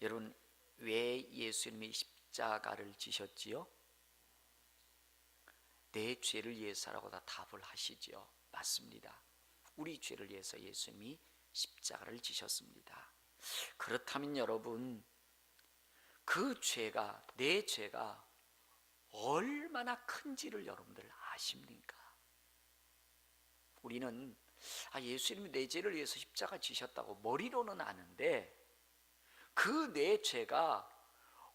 여러분, 왜 예수님이 십자가를 지셨지요? 내 죄를 위해서라고 다 답을 하시지요. 맞습니다. 우리 죄를 위해서 예수님이 십자가를 지셨습니다. 그렇다면 여러분, 그 죄가, 내 죄가 얼마나 큰지를 여러분들 아십니까? 우리는 예수님이 내 죄를 위해서 십자가 지셨다고 머리로는 아는데, 그 내 죄가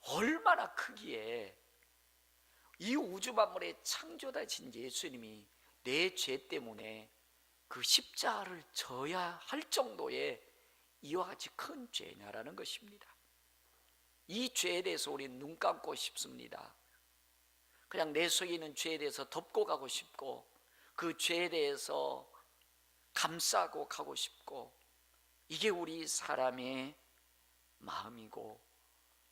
얼마나 크기에 이 우주 만물에 창조되신 예수님이 내 죄 때문에 그 십자가를 져야 할 정도의 이와 같이 큰 죄냐라는 것입니다. 이 죄에 대해서 우리는 눈 감고 싶습니다. 그냥 내 속에 있는 죄에 대해서 덮고 가고 싶고, 그 죄에 대해서 감싸고 가고 싶고, 이게 우리 사람의 마음이고,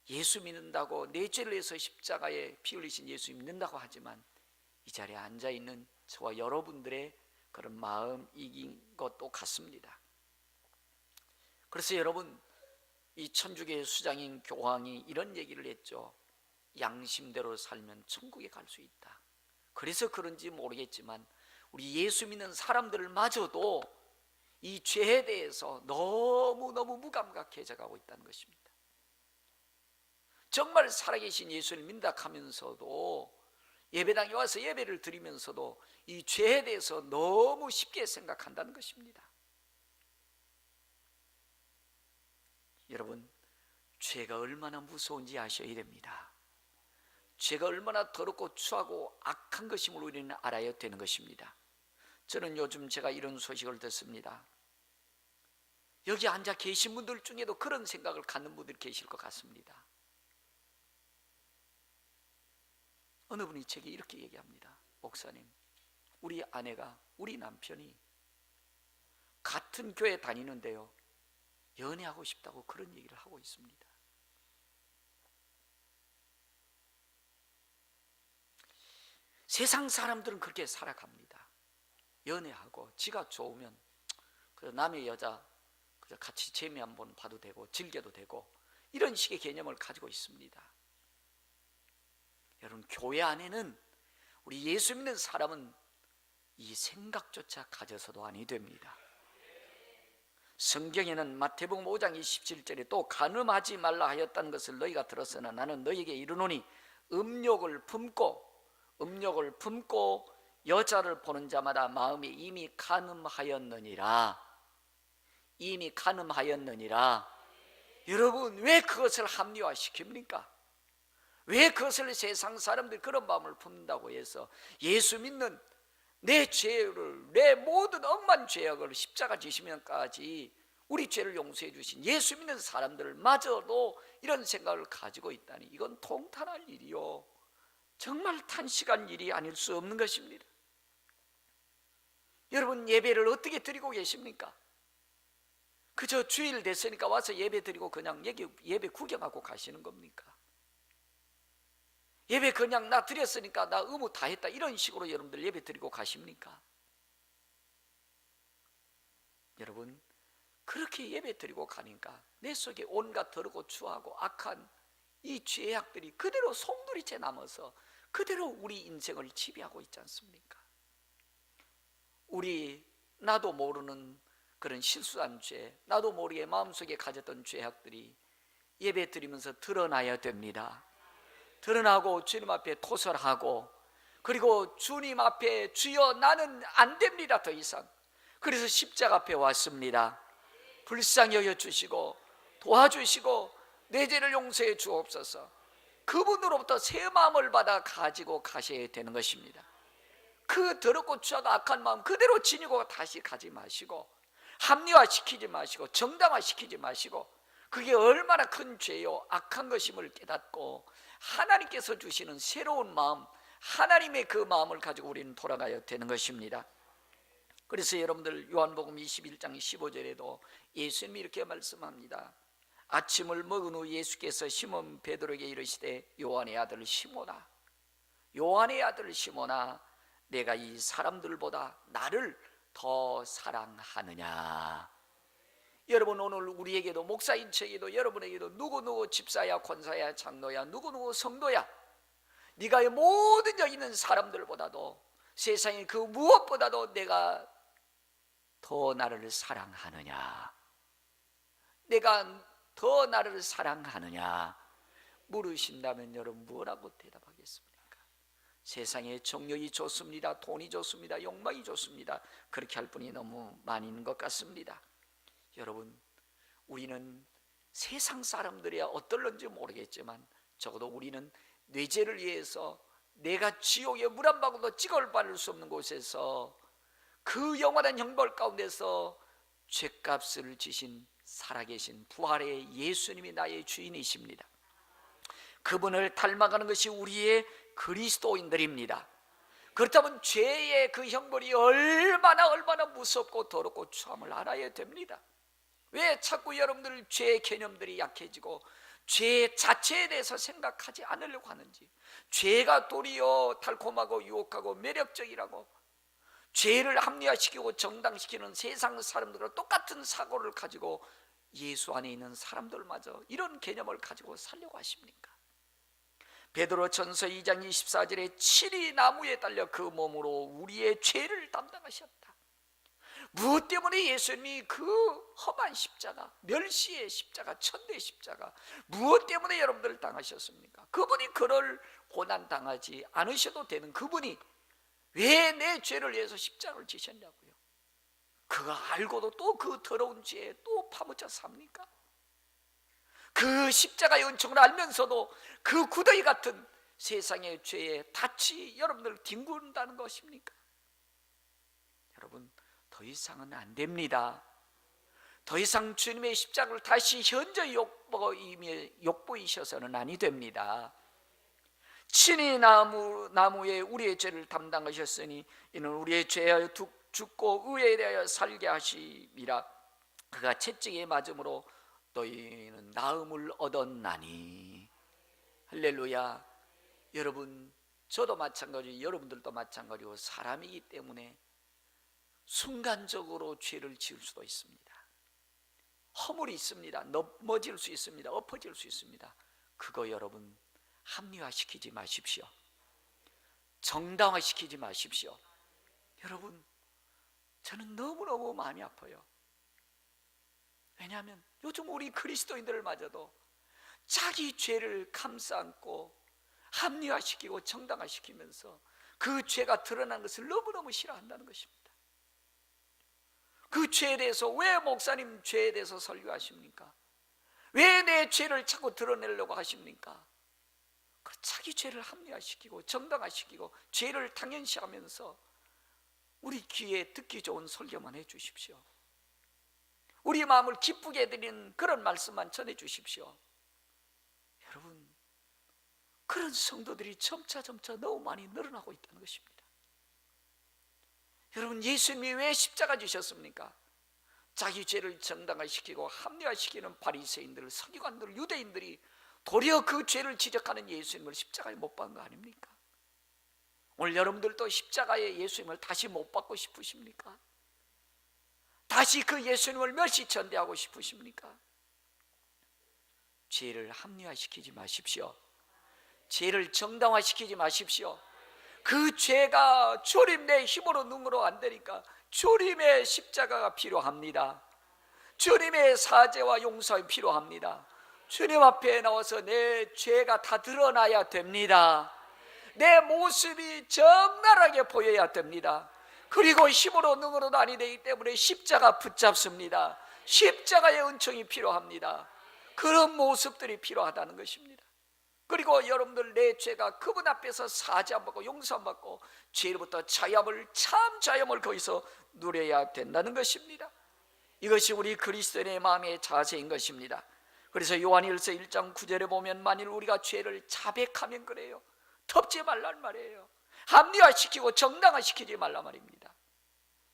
예수 믿는다고, 내 죄를 위해서 십자가에 피 흘리신 예수 믿는다고 하지만 이 자리에 앉아있는 저와 여러분들의 그런 마음이긴 것도 같습니다. 그래서 여러분, 이 천주교의 수장인 교황이 이런 얘기를 했죠. 양심대로 살면 천국에 갈 수 있다. 그래서 그런지 모르겠지만 우리 예수 믿는 사람들을 마저도 이 죄에 대해서 너무너무 무감각해져 가고 있다는 것입니다. 정말 살아계신 예수를 믿는다 하면서도, 예배당에 와서 예배를 드리면서도 이 죄에 대해서 너무 쉽게 생각한다는 것입니다. 여러분, 죄가 얼마나 무서운지 아셔야 됩니다. 죄가 얼마나 더럽고 추하고 악한 것임을 우리는 알아야 되는 것입니다. 저는 요즘 제가 이런 소식을 듣습니다. 여기 앉아 계신 분들 중에도 그런 생각을 갖는 분들이 계실 것 같습니다. 어느 분이 제게 이렇게 얘기합니다. 목사님, 우리 아내가, 우리 남편이 같은 교회 다니는데요, 연애하고 싶다고 그런 얘기를 하고 있습니다. 세상 사람들은 그렇게 살아갑니다. 연애하고 지가 좋으면 남의 여자 같이 재미 한번 봐도 되고 즐겨도 되고, 이런 식의 개념을 가지고 있습니다. 여러분, 교회 안에는, 우리 예수 믿는 사람은 이 생각조차 가져서도 아니 됩니다. 성경에는 마태복음 5장 27절에 또 간음하지 말라 하였다는 것을 너희가 들었으나 나는 너희에게 이르노니 음욕을 품고 여자를 보는 자마다 마음이 이미 간음하였느니라. 이미 간음하였느니라. 여러분, 왜 그것을 합리화시킵니까? 왜 그것을 세상 사람들이 그런 마음을 품는다고 해서 예수 믿는 내 죄를, 내 모든 엄한 죄악을 십자가 지시면까지 우리 죄를 용서해 주신 예수 믿는 사람들마저도 이런 생각을 가지고 있다니, 이건 통탄할 일이요, 정말 탄식한 일이 아닐 수 없는 것입니다. 여러분, 예배를 어떻게 드리고 계십니까? 그저 주일 됐으니까 와서 예배 드리고 그냥 예배 구경하고 가시는 겁니까? 예배 그냥 나 드렸으니까 나 의무 다 했다, 이런 식으로 여러분들 예배 드리고 가십니까? 여러분, 그렇게 예배 드리고 가니까 내 속에 온갖 더럽고 추하고 악한 이 죄악들이 그대로 송두리째 남아서 그대로 우리 인생을 지배하고 있지 않습니까? 나도 모르는 그런 실수한 죄, 나도 모르게 마음속에 가졌던 죄악들이 예배 드리면서 드러나야 됩니다. 드러나고 주님 앞에 토설하고, 그리고 주님 앞에 주여 나는 안 됩니다, 더 이상. 그래서 십자가 앞에 왔습니다. 불쌍히 여겨주시고 도와주시고 내 죄를 용서해 주옵소서. 그분으로부터 새 마음을 받아 가지고 가셔야 되는 것입니다. 그 더럽고 추하고 악한 마음 그대로 지니고 다시 가지 마시고, 합리화시키지 마시고, 정당화시키지 마시고, 그게 얼마나 큰 죄요 악한 것임을 깨닫고 하나님께서 주시는 새로운 마음, 하나님의 그 마음을 가지고 우리는 돌아가야 되는 것입니다. 그래서 여러분들 요한복음 21장 15절에도 예수님이 이렇게 말씀합니다. 아침을 먹은 후 예수께서 시몬 베드로에게 이르시되 요한의 아들 시몬아, 요한의 아들 시몬아, 내가 이 사람들보다 나를 더 사랑하느냐? 여러분, 오늘 우리에게도, 목사인에게도, 여러분에게도 누구누구 집사야, 권사야, 장로야, 누구누구 성도야, 네가 이 모든 여기 있는 사람들보다도, 세상에 그 무엇보다도 내가 더 나를 사랑하느냐, 내가 더 나를 사랑하느냐 물으신다면 여러분 뭐라고 대답하겠습니까? 세상에 정력이 좋습니다, 돈이 좋습니다, 욕망이 좋습니다. 그렇게 할 분이 너무 많이 있는 것 같습니다. 여러분, 우리는 세상 사람들이야 어떨런지 모르겠지만 적어도 우리는 뇌죄를 위해서 내가 지옥의 물 한 방울도 찍을 바를 수 없는 곳에서 그 영원한 형벌 가운데서 죄값을 지신 살아계신 부활의 예수님이 나의 주인이십니다. 그분을 닮아가는 것이 우리의 그리스도인들입니다. 그렇다면 죄의 그 형벌이 얼마나 무섭고 더럽고 추함을 알아야 됩니다. 왜 자꾸 여러분들 죄의 개념들이 약해지고 죄 자체에 대해서 생각하지 않으려고 하는지, 죄가 도리어 달콤하고 유혹하고 매력적이라고 죄를 합리화시키고 정당시키는 세상 사람들과 똑같은 사고를 가지고 예수 안에 있는 사람들마저 이런 개념을 가지고 살려고 하십니까? 베드로전서 2장 24절에 칠이 나무에 달려 그 몸으로 우리의 죄를 담당하셨다. 무엇 때문에 예수님이 그 험한 십자가, 멸시의 십자가, 천대의 십자가, 무엇 때문에 여러분들 당하셨습니까? 그분이 그럴 고난 당하지 않으셔도 되는 그분이 왜 내 죄를 위해서 십자가를 지셨냐고요? 그거 알고도 또 그 더러운 죄에 또 파묻혀 삽니까? 그 십자가의 은총을 알면서도 그 구더기 같은 세상의 죄에 닻이 여러분들 뒹군다는 것입니까? 여러분, 더 이상은 안 됩니다. 더 이상 주님의 십자가를 다시 현저 욕보이셔서는 아니 됩니다. 친히 나무에 우리의 죄를 담당하셨으니 이는 우리의 죄하여 죽고 의에 대하여 살게 하심이라. 그가 채찍에 맞음으로 너희는 나음을 얻었나니. 할렐루야. 여러분, 저도 마찬가지고 여러분들도 마찬가지고 사람이기 때문에 순간적으로 죄를 지을 수도 있습니다. 허물이 있습니다. 넘어질 수 있습니다. 엎어질 수 있습니다. 그거 여러분 합리화시키지 마십시오. 정당화시키지 마십시오. 여러분, 저는 너무너무 마음이 아파요. 왜냐하면 요즘 우리 그리스도인들마저도 자기 죄를 감싸 안고 합리화시키고 정당화시키면서 그 죄가 드러난 것을 너무너무 싫어한다는 것입니다. 그 죄에 대해서 왜 목사님 죄에 대해서 설교하십니까? 왜 내 죄를 자꾸 드러내려고 하십니까? 자기 죄를 합리화시키고 정당화시키고 죄를 당연시하면서 우리 귀에 듣기 좋은 설교만 해주십시오. 우리 마음을 기쁘게 해드리는 그런 말씀만 전해주십시오. 여러분, 그런 성도들이 점차 너무 많이 늘어나고 있다는 것입니다. 여러분, 예수님이 왜 십자가 지셨습니까? 자기 죄를 정당화시키고 합리화시키는 바리새인들, 서기관들, 유대인들이 도리어 그 죄를 지적하는 예수님을 십자가에 못 박은 거 아닙니까? 오늘 여러분들도 십자가에 예수님을 다시 못 박고 싶으십니까? 다시 그 예수님을 멸시천대하고 싶으십니까? 죄를 합리화시키지 마십시오. 죄를 정당화시키지 마십시오. 그 죄가 주님 내 힘으로 능으로 안 되니까 주님의 십자가가 필요합니다. 주님의 사죄와 용서가 필요합니다. 주님 앞에 나와서 내 죄가 다 드러나야 됩니다. 내 모습이 적나라하게 보여야 됩니다. 그리고 힘으로 능으로도 아니 되기 때문에 십자가 붙잡습니다. 십자가의 은총이 필요합니다. 그런 모습들이 필요하다는 것입니다. 그리고 여러분들 내 죄가 그분 앞에서 사죄 안 받고 용서 안 받고 죄로부터 자유함을, 참 자유함을 거기서 누려야 된다는 것입니다. 이것이 우리 그리스도인의 마음의 자세인 것입니다. 그래서 요한일서 1장 9절에 보면 만일 우리가 죄를 자백하면 그래요, 덮지 말란 말이에요. 합리화시키고 정당화시키지 말란 말입니다.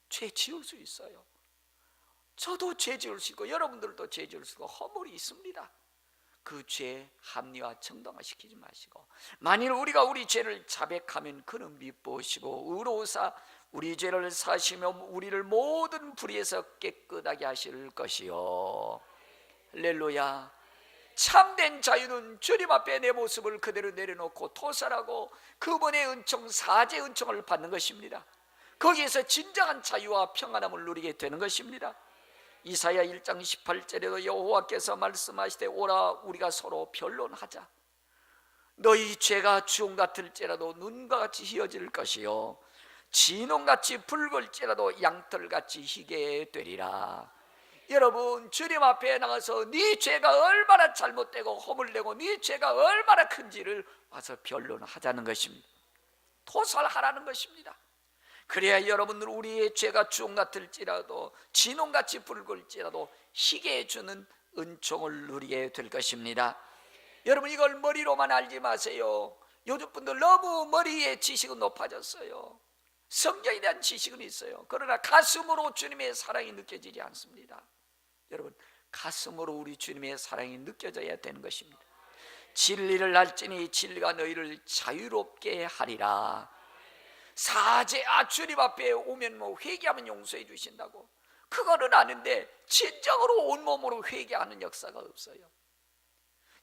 죄 지을 수 있어요. 저도 죄 지을 수 있고 여러분들도 죄 지을 수 있고 허물이 있습니다. 그 죄 합리화 정당화시키지 마시고, 만일 우리가 우리 죄를 자백하면 그는 미쁘시고 의로우사 우리 죄를 사시며 우리를 모든 불의에서 깨끗하게 하실 것이요. 할렐루야. 참된 자유는 주님 앞에 내 모습을 그대로 내려놓고 토설하고 그분의 은총, 사죄 은총을 받는 것입니다. 거기에서 진정한 자유와 평안함을 누리게 되는 것입니다. 이사야 1장 18절에도 여호와께서 말씀하시되 오라 우리가 서로 변론하자. 너희 죄가 주홍 같을지라도 눈과 같이 희어질 것이요 진홍같이 붉을지라도 양털같이 희게 되리라. 여러분, 주님 앞에 나가서 네 죄가 얼마나 잘못되고 허물되고 네 죄가 얼마나 큰지를 와서 변론하자는 것입니다. 토설하라는 것입니다. 그래야 여러분들 우리의 죄가 주홍 같을지라도 진홍같이 붉을지라도 희게 해주는 은총을 누리게 될 것입니다. 여러분, 이걸 머리로만 알지 마세요. 요즘 분들 너무 머리에 지식은 높아졌어요. 성경에 대한 지식은 있어요. 그러나 가슴으로 주님의 사랑이 느껴지지 않습니다. 여러분, 가슴으로 우리 주님의 사랑이 느껴져야 되는 것입니다. 진리를 알지니 진리가 너희를 자유롭게 하리라. 사죄, 주님 앞에 오면 뭐 회개하면 용서해 주신다고, 그거는 아는데 진정으로 온몸으로 회개하는 역사가 없어요.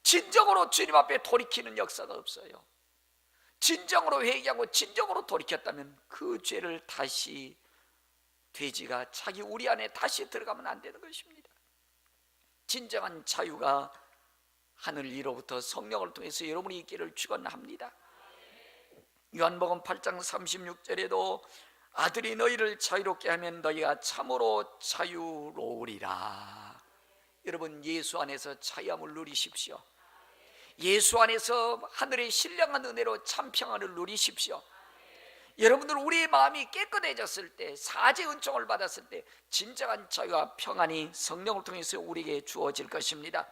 진정으로 주님 앞에 돌이키는 역사가 없어요. 진정으로 회개하고 진정으로 돌이켰다면 그 죄를 다시 돼지가 자기 우리 안에 다시 들어가면 안 되는 것입니다. 진정한 자유가 하늘 위로부터 성령을 통해서 여러분이 있기를 축원합니다. 요한복음 8장 36절에도 아들이 너희를 자유롭게 하면 너희가 참으로 자유로우리라. 여러분, 예수 안에서 자유함을 누리십시오. 예수 안에서 하늘의 신령한 은혜로 참 평안을 누리십시오. 여러분들, 우리의 마음이 깨끗해졌을 때, 사죄 은총을 받았을 때 진정한 자유와 평안이 성령을 통해서 우리에게 주어질 것입니다.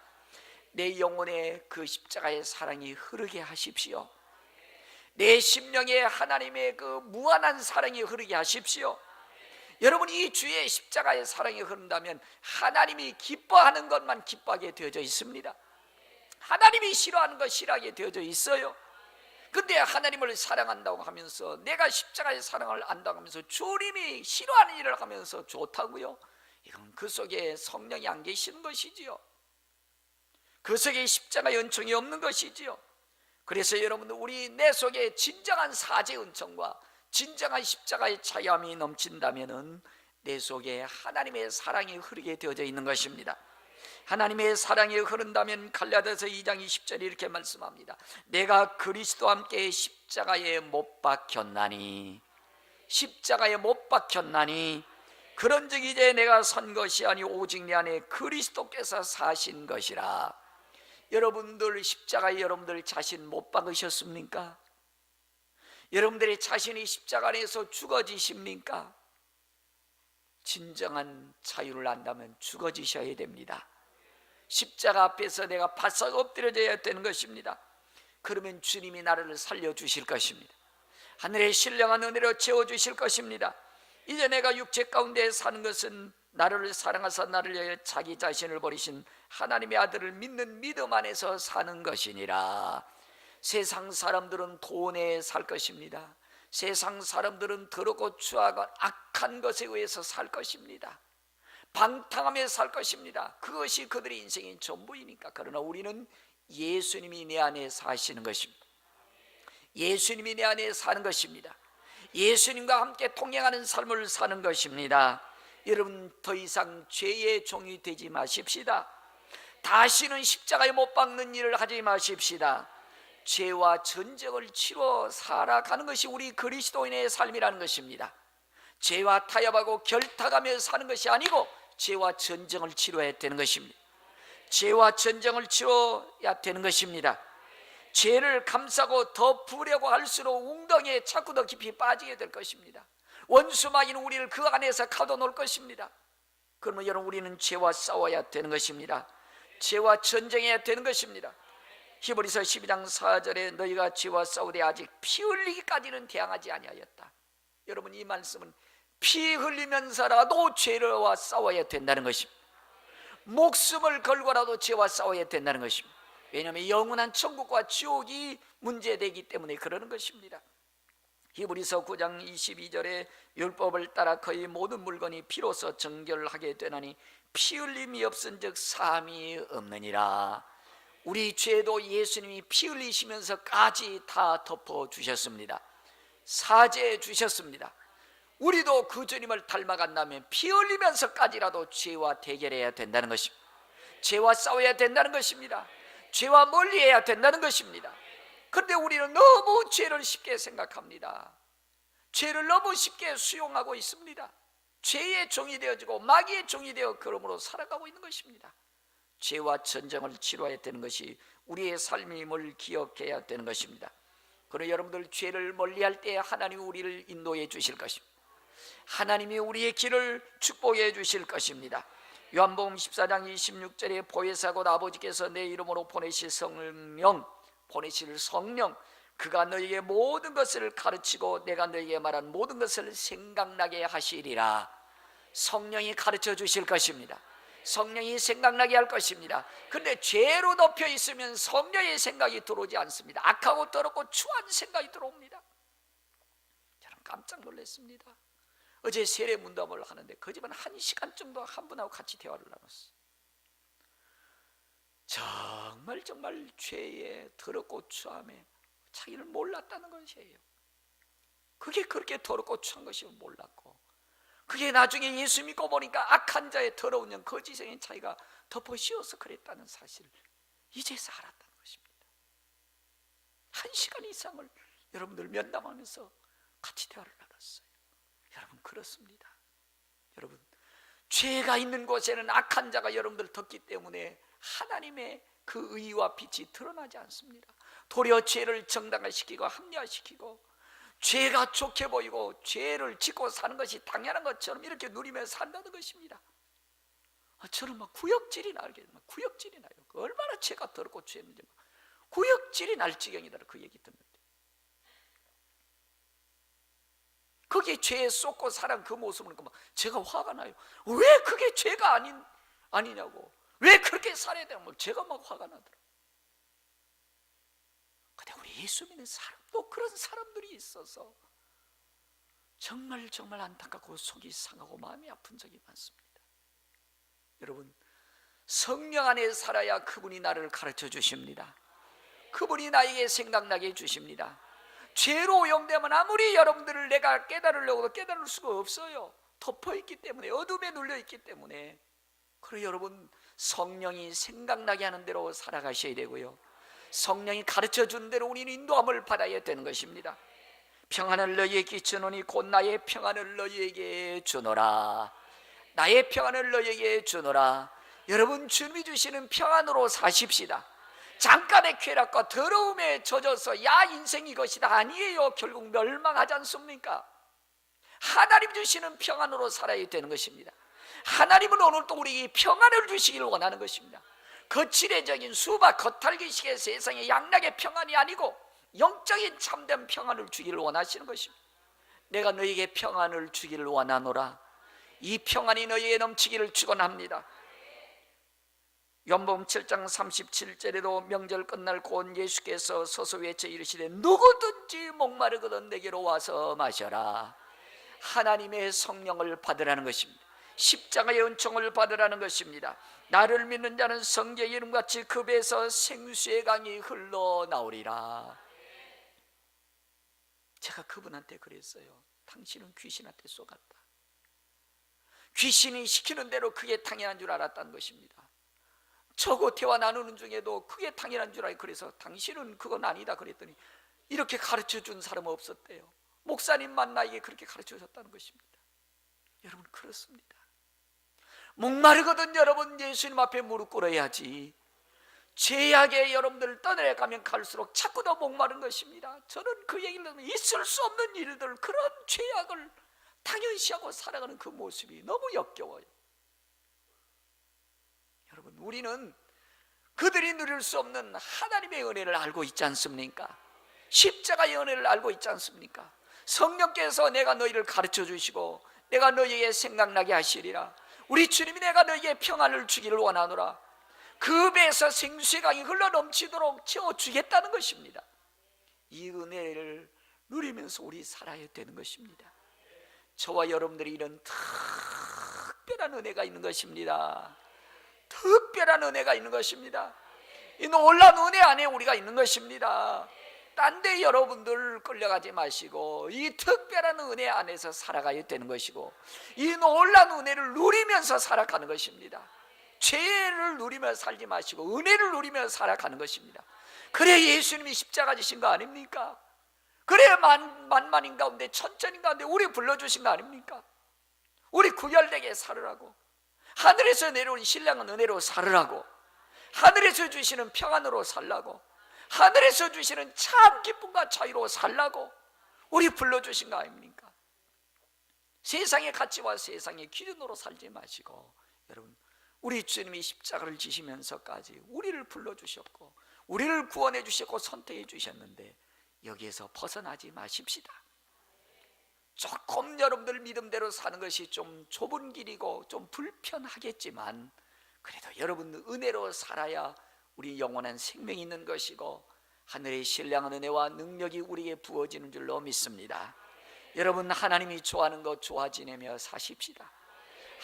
내 영혼에 그 십자가의 사랑이 흐르게 하십시오. 내 심령에 하나님의 그 무한한 사랑이 흐르게 하십시오. 여러분, 이 주의 십자가의 사랑이 흐른다면 하나님이 기뻐하는 것만 기뻐하게 되어져 있습니다. 하나님이 싫어하는 것 싫어하게 되어져 있어요. 근데 하나님을 사랑한다고 하면서, 내가 십자가의 사랑을 안다고 하면서 주님이 싫어하는 일을 하면서 좋다고요? 이건 그 속에 성령이 안 계시는 것이지요. 그 속에 십자가의 은총이 없는 것이지요. 그래서 여러분들, 우리 내 속에 진정한 사죄 은총과 진정한 십자가의 자유함이 넘친다면은 내 속에 하나님의 사랑이 흐르게 되어져 있는 것입니다. 하나님의 사랑이 흐른다면 갈라디아서 2장 20절에 이렇게 말씀합니다. 내가 그리스도와 함께 십자가에 못 박혔나니, 십자가에 못 박혔나니 그런즉 이제 내가 산 것이 아니 오직 내 안에 그리스도께서 사신 것이라. 여러분들 십자가에 여러분들 자신 못 박으셨습니까? 여러분들의 자신이 십자가 안에서 죽어지십니까? 진정한 자유를 안다면 죽어지셔야 됩니다. 십자가 앞에서 내가 바싹 엎드려져야 되는 것입니다. 그러면 주님이 나를 살려주실 것입니다. 하늘의 신령한 은혜로 채워주실 것입니다. 이제 내가 육체 가운데 사는 것은 나를 사랑하사 나를 위하여 자기 자신을 버리신 하나님의 아들을 믿는 믿음 안에서 사는 것이니라. 세상 사람들은 돈에 살 것입니다. 세상 사람들은 더럽고 추하고 악한 것에 의해서 살 것입니다. 방탕하며 살 것입니다. 그것이 그들의 인생의 전부이니까. 그러나 우리는 예수님이 내 안에 사시는 것입니다. 예수님이 내 안에 사는 것입니다. 예수님과 함께 동행하는 삶을 사는 것입니다. 여러분, 더 이상 죄의 종이 되지 마십시다. 다시는 십자가에 못 박는 일을 하지 마십시다. 죄와 전쟁을 치러 살아가는 것이 우리 그리스도인의 삶이라는 것입니다. 죄와 타협하고 결탁하며 사는 것이 아니고 죄와 전쟁을 치러야 되는 것입니다. 죄와 전쟁을 치러야 되는 것입니다. 죄를 감싸고 더 부려고 할수록 웅덩이에 자꾸 더 깊이 빠지게 될 것입니다. 원수마귀는 우리를 그 안에서 가둬놓을 것입니다. 그러면 여러분, 우리는 죄와 싸워야 되는 것입니다. 죄와 전쟁해야 되는 것입니다. 히브리서 12장 4절에 너희가 죄와 싸우되 아직 피 흘리기까지는 대항하지 아니하였다. 여러분, 이 말씀은 피 흘리면서라도 죄와 싸워야 된다는 것입니다. 목숨을 걸고라도 죄와 싸워야 된다는 것입니다. 왜냐하면 영원한 천국과 지옥이 문제되기 때문에 그러는 것입니다. 히브리서 9장 22절에 율법을 따라 거의 모든 물건이 피로써 정결하게 되나니 피 흘림이 없은즉 사함이 없느니라. 우리 죄도 예수님이 피 흘리시면서까지 다 덮어주셨습니다. 사죄해 주셨습니다. 우리도 그 주님을 닮아간다면 피 흘리면서까지라도 죄와 대결해야 된다는 것입니다. 죄와 싸워야 된다는 것입니다. 죄와 멀리해야 된다는 것입니다. 그런데 우리는 너무 죄를 쉽게 생각합니다. 죄를 너무 쉽게 수용하고 있습니다. 죄의 종이 되어지고 마귀의 종이 되어 그러므로 살아가고 있는 것입니다. 죄와 전쟁을 치러야 되는 것이 우리의 삶임을 기억해야 되는 것입니다. 그러나 여러분들 죄를 멀리할 때 하나님이 우리를 인도해 주실 것입니다. 하나님이 우리의 길을 축복해 주실 것입니다. 요한복음 14장 26절에 보혜사 곧 아버지께서 내 이름으로 보내실 성령 그가 너희에게 모든 것을 가르치고 내가 너희에게 말한 모든 것을 생각나게 하시리라. 성령이 가르쳐 주실 것입니다. 성령이 생각나게 할 것입니다. 그런데 죄로 덮여 있으면 성령의 생각이 들어오지 않습니다. 악하고 더럽고 추한 생각이 들어옵니다. 저는 깜짝 놀랐습니다. 어제 세례 문답을 하는데 그 집은 1시간 정도 한 분하고 같이 대화를 나눴어요. 정말 죄에 더럽고 추함에 자기를 몰랐다는 것이에요. 그게 그렇게 더럽고 추한 것이 몰랐고, 그게 나중에 예수 믿고 보니까 악한 자의 더러운 영 거짓에 자기가 덮어 씌워서 그랬다는 사실을 이제서 알았다는 것입니다. 1시간 이상을 여러분들 면담하면서 같이 대화를 나눴어요. 여러분 그렇습니다. 여러분 죄가 있는 곳에는 악한 자가 여러분들 덮기 때문에 하나님의 그 의와 빛이 드러나지 않습니다. 도리어 죄를 정당화시키고 합리화시키고 죄가 좋게 보이고 죄를 짓고 사는 것이 당연한 것처럼 이렇게 누리며 산다는 것입니다. 저는 막 구역질이 나게 막 구역질이 나요. 얼마나 죄가 더럽고 죄했는지 구역질이 날 지경이다. 그 얘기 듣는데 거기에 죄에 쏟고 살아간 그 모습을 보니까 제가 화가 나요. 왜 그게 죄가 아니냐고, 왜 그렇게 살아야 되나, 제가 막 화가 나더라고요. 근데 우리 예수 믿는 사람도 그런 사람들이 있어서 정말 안타깝고 속이 상하고 마음이 아픈 적이 많습니다. 여러분 성령 안에 살아야 그분이 나를 가르쳐 주십니다. 그분이 나에게 생각나게 해주십니다. 죄로 오염되면 아무리 여러분들을 내가 깨달으려고도 깨달을 수가 없어요. 덮어있기 때문에, 어둠에 눌려있기 때문에. 그리고 여러분 성령이 생각나게 하는 대로 살아가셔야 되고요, 성령이 가르쳐주는 대로 우리는 인도함을 받아야 되는 것입니다. 평안을 너희에게 끼치노니 곧 나의 평안을 너희에게 주노라. 나의 평안을 너희에게 주노라. 여러분 주님이 주시는 평안으로 사십시다. 잠깐의 쾌락과 더러움에 젖어서 야 인생 이것이다 아니에요. 결국 멸망하지 않습니까? 하나님 주시는 평안으로 살아야 되는 것입니다. 하나님은 오늘도 우리에게 평안을 주시기를 원하는 것입니다. 거칠애적인 수박 겉핥기식의 세상의 양락의 평안이 아니고 영적인 참된 평안을 주기를 원하시는 것입니다. 내가 너희에게 평안을 주기를 원하노라. 이 평안이 너희에게 넘치기를 축원합니다. 요한복음 7장 37절에도 명절 끝날 곧 예수께서 서서 외쳐 이르시되 누구든지 목마르거든 내게로 와서 마셔라. 하나님의 성령을 받으라는 것입니다. 십자가의 은총을 받으라는 것입니다. 나를 믿는 자는 성경의 이름같이 그 배에서 생수의 강이 흘러나오리라. 제가 그분한테 그랬어요. 당신은 귀신한테 쏘갔다. 귀신이 시키는 대로 그게 당연한 줄 알았다는 것입니다. 저거 대화 나누는 중에도 그게 당연한 줄 알고, 그래서 당신은 그건 아니다 그랬더니 이렇게 가르쳐준 사람은 없었대요. 목사님만 나에게 그렇게 가르쳐줬다는 것입니다. 여러분 그렇습니다. 목마르거든 여러분 예수님 앞에 무릎 꿇어야지. 죄악에 여러분들 떠내려가면 갈수록 자꾸 더 목마른 것입니다. 저는 그 얘기를 들으면 있을 수 없는 일들, 그런 죄악을 당연시하고 살아가는 그 모습이 너무 역겨워요. 여러분 우리는 그들이 누릴 수 없는 하나님의 은혜를 알고 있지 않습니까? 십자가의 은혜를 알고 있지 않습니까? 성령께서 내가 너희를 가르쳐 주시고 내가 너희에게 생각나게 하시리라. 우리 주님이 내가 너희에게 평안을 주기를 원하노라. 그 배에서 생수의 강이 흘러 넘치도록 채워주겠다는 것입니다. 이 은혜를 누리면서 우리 살아야 되는 것입니다. 저와 여러분들이 이런 특별한 은혜가 있는 것입니다. 특별한 은혜가 있는 것입니다. 이 놀라운 은혜 안에 우리가 있는 것입니다. 딴 데 여러분들 끌려가지 마시고 이 특별한 은혜 안에서 살아가야 되는 것이고, 이 놀라운 은혜를 누리면서 살아가는 것입니다. 죄를 누리며 살지 마시고 은혜를 누리며 살아가는 것입니다. 그래 예수님이 십자가 지신 거 아닙니까? 그래 만만인 가운데 천천인 가운데 우리 불러주신 거 아닙니까? 우리 구별되게 살으라고, 하늘에서 내려온 신령한 은혜로 살으라고, 하늘에서 주시는 평안으로 살라고, 하늘에서 주시는 참 기쁨과 자유로 살라고 우리 불러주신 거 아닙니까? 세상의 가치와 세상의 기준으로 살지 마시고, 여러분 우리 주님이 십자가를 지시면서까지 우리를 불러주셨고 우리를 구원해 주셨고 선택해 주셨는데 여기에서 벗어나지 마십시다. 조금 여러분들 믿음대로 사는 것이 좀 좁은 길이고 좀 불편하겠지만 그래도 여러분 은혜로 살아야 우리 영원한 생명이 있는 것이고 하늘의 신령한 은혜와 능력이 우리에게 부어지는 줄로 믿습니다. 여러분 하나님이 좋아하는 것 좋아 지내며 사십시다.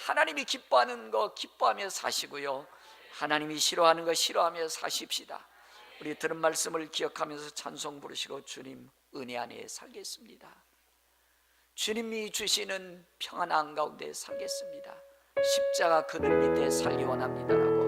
하나님이 기뻐하는 거 기뻐하며 사시고요, 하나님이 싫어하는 거 싫어하며 사십시다. 우리 들은 말씀을 기억하면서 찬송 부르시고 주님 은혜 안에 살겠습니다. 주님이 주시는 평안한 가운데 살겠습니다. 십자가 그늘 밑에 살기 원합니다라고